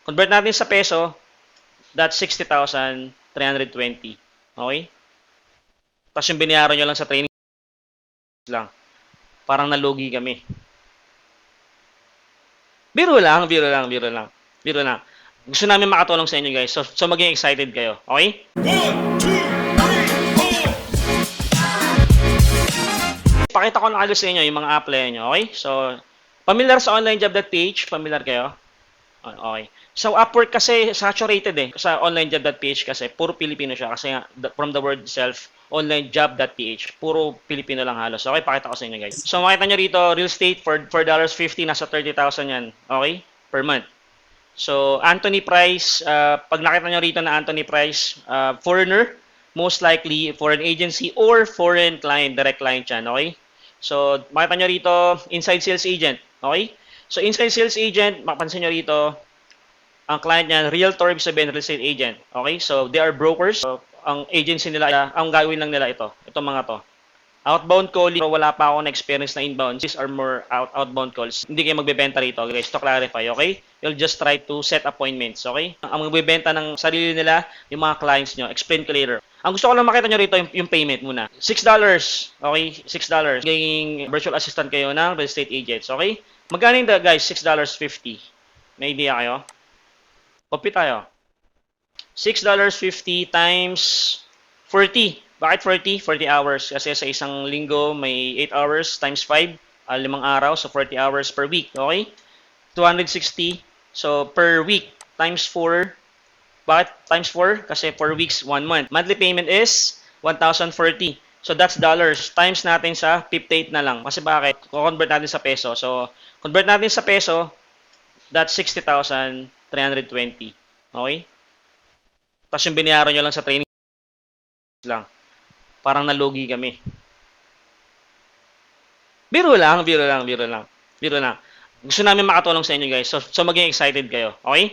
Convert natin sa peso, that's 60,320. Okay? Tapos yung binayaran nyo lang sa training lang. Parang nalugi kami. Biro lang, biro lang, biro lang. Biro lang. Gusto namin makatulong sa inyo guys. So maging excited kayo. Okay? 1, 2, 3, 4. Pakita ko na agad sa inyo yung mga apply nyo. Okay? So, familiar sa onlinejob.ph? Familiar kayo? Okay. So, Upwork kasi saturated eh. Sa onlinejob.ph kasi, puro Pilipino siya. Kasi nga, from the word itself, onlinejob.ph, puro Pilipino lang halos. Okay, pakita ko sa inyo guys. So, makita nyo rito, real estate for $4.50, nasa 30,000 yan. Okay? Per month. So, Anthony Price, pag nakita nyo rito na Anthony Price, foreigner, most likely foreign agency or foreign client, direct client yan. Okay? So, makita nyo rito, inside sales agent. Okay? So, inside sales agent, mapansin nyo rito, ang client niyan, realtor, ibig sabihin, real estate agent. Okay? So, they are brokers. So, ang agency nila, ang gagawin lang nila ito. Itong mga to. Outbound calling, pero wala pa ako na-experience na inbound. These are more outbound calls. Hindi kayo magbebenta rito, guys. To clarify, okay? You'll just try to set appointments, okay? Ang magbebenta ng sarili nila, yung mga clients nyo. Explain ko later. Ang gusto ko lang makita nyo rito, yung payment muna. $6. Okay? $6. Gaging virtual assistant kayo ng real estate agents, okay? Magkano yung guys? $6.50. May idea kayo? Copy tayo. $6.50 times 40. Bakit 40? 40 hours. Kasi sa isang linggo, may 8 hours times 5. 5 araw. So, 40 hours per week. Okay? 260. So, per week times 4. Bakit times 4? Kasi 4 weeks, 1 month. Monthly payment is 1,040. So, that's dollars. Times natin sa 58 na lang. Kasi bakit? Convert natin sa peso. So, convert natin sa peso, that's 60,320. Okay? Tapos yung binayaran nyo lang sa training lang. Parang nalugi kami. Biro lang, biro lang, biro lang. Biro lang. Gusto namin makatulong sa inyo guys. So maging excited kayo. Okay?